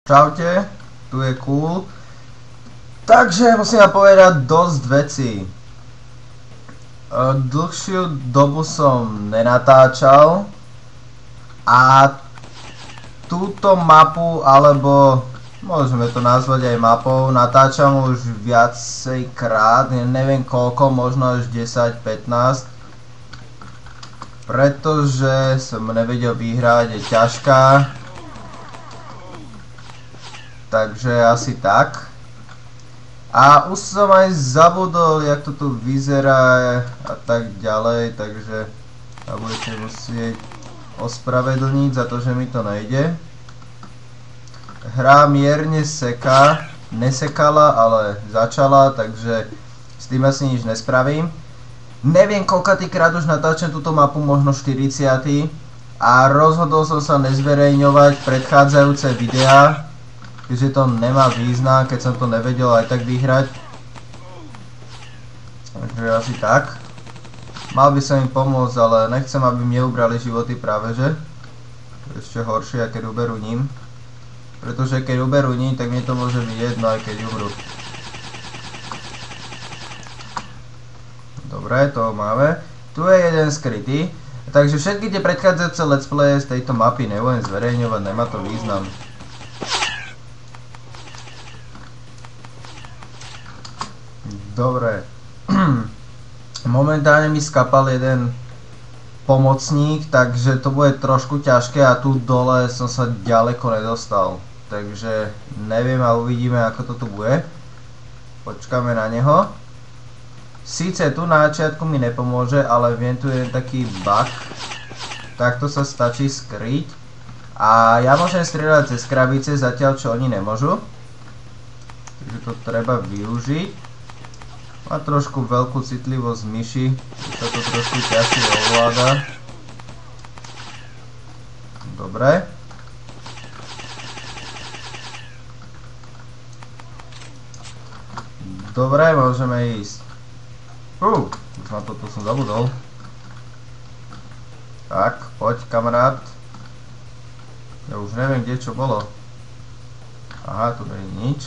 Čaute, tu je Cool. Takže musím vám povedať dosť vecí. Dlhšiu dobu som nenatáčal a túto mapu, alebo môžeme to nazvať aj mapou, natáčam už viacej krát, neviem koľko, možno až 10-15. Pretože som nevedel vyhrať, je ťažká. Takže asi tak. A už som aj zabudol, jak to tu vyzerá a tak ďalej, takže sa budete musieť ospravedlniť za to, že mi to nejde. Hra mierne seká, nesekala, ale začala, takže s tým asi nič nespravím. Neviem, koľkatýkrát už natáčam túto mapu, možno 40. A rozhodol som sa nezverejňovať predchádzajúce videá, keďže to nemá význam, keď som to nevedel aj tak vyhrať. Takže asi tak. Mal by som im pomôcť, ale nechcem, aby mne ubrali životy práve že. To je ešte horšie, keď uberú ním. Pretože keď uberú ním, tak mne to môže byť jedno, aj keď umrú. Dobre, toho máme. Tu je jeden skrytý. Takže všetky tie predchádzajúce let's playe z tejto mapy nebudem zverejňovať, nemá to význam. Dobre. Momentálne mi skapal jeden pomocník, takže to bude trošku ťažké a tu dole som sa ďaleko nedostal. Takže neviem a uvidíme, ako to tu bude. Počkáme na neho. Síce tu na začiatku mi nepomôže, ale viem, tu je taký bug. Takto sa stačí skryť. A ja môžem strieľať cez krabice, zatiaľ čo oni nemôžu. Takže to treba využiť. Má trošku veľkú citlivosť myši, sa to trošku ťažšie ovláda. Dobre. Dobre, môžeme ísť. Už na toto som zabudol. Tak, poď kamarát. Ja už neviem, kde čo bolo. Aha, tu nie je nič.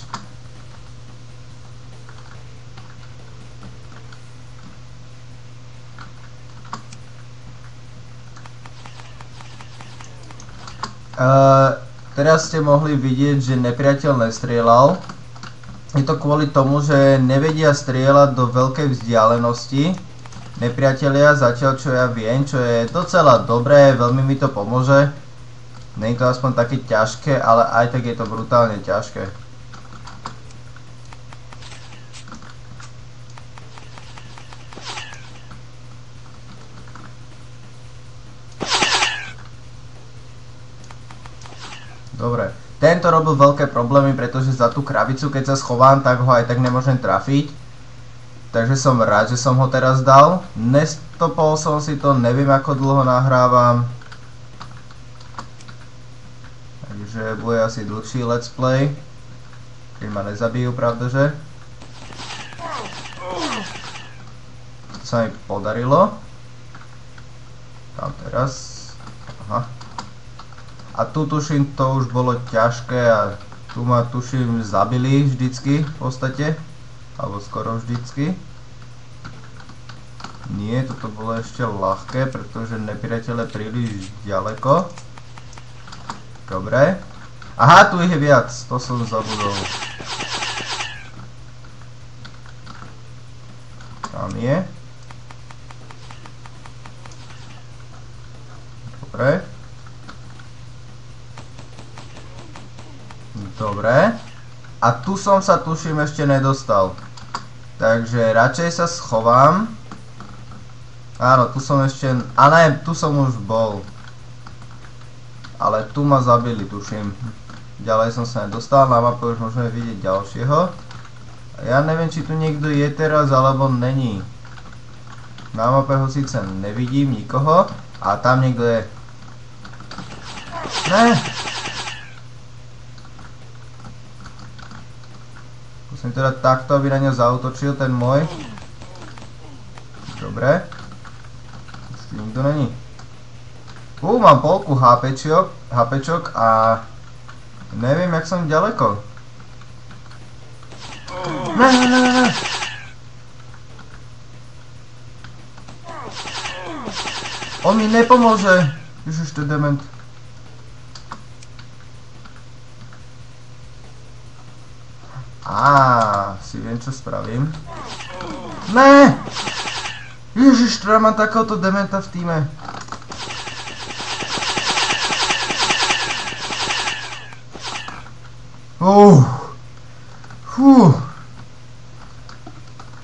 Teraz ste mohli vidieť, že nepriateľ nestrieľal. Je to kvôli tomu, že nevedia strieľať do veľkej vzdialenosti nepriatelia, zatiaľ čo ja viem, čo je docela dobré, veľmi mi to pomôže. Nie je to aspoň také ťažké, ale aj tak je to brutálne ťažké. Dobre, tento robil veľké problémy, pretože za tú krabicu, keď sa schovám, tak ho aj tak nemôžem trafiť. Takže som rád, že som ho teraz dal. Nestopol som si to, neviem ako dlho nahrávam. Takže bude asi dlhší let's play. Keď ma nezabijú, pravdaže. To sa mi podarilo. Tam teraz. Aha. A tu tuším, to už bolo ťažké a tu ma tuším zabili vždycky v podstate. Alebo skoro vždycky. Nie, toto bolo ešte ľahké, pretože nepriateľ je príliš ďaleko. Dobre. Aha, tu ich je viac, to som zabudol. Tam je. Dobre. Dobre. A tu som sa tuším ešte nedostal. Takže radšej sa schovám. Áno, tu som ešte... A ne, tu som už bol. Ale tu ma zabili, tuším. Ďalej som sa nedostal, na mape už môžeme vidieť ďalšieho. A ja neviem, či tu niekto je teraz, alebo není. Na mape ho síce nevidím nikoho. A tam niekto je. Ne! Musím teda takto, aby na ňa zaútočil ten môj. Dobre. Už tu nikto není. Mám polku HPčok a Neviem, jak som ďaleko. Ne. On mi nepomôže. Ježiš, to je dement. Si viem, čo spravím. Ne! Ježiš, teda mám takéhoto dementa v týme.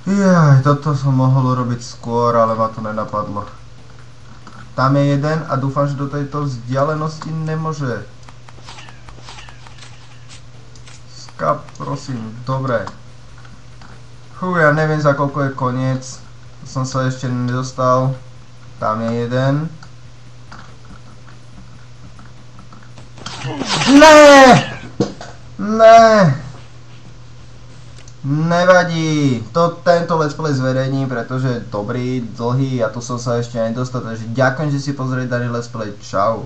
Jaj, toto som mohol urobiť skôr, ale ma to nenapadlo. Tam je jeden a dúfam, že do tejto vzdialenosti nemôže. Skap, prosím, dobre. Ja neviem, za koľko je koniec. Som sa ešte nedostal. Tam je jeden. Ne! Nevadí. Tento let's play zverejním, pretože je dobrý, dlhý a tu som sa ešte nedostal. Takže ďakujem, že si pozreli daný let's play. Čau.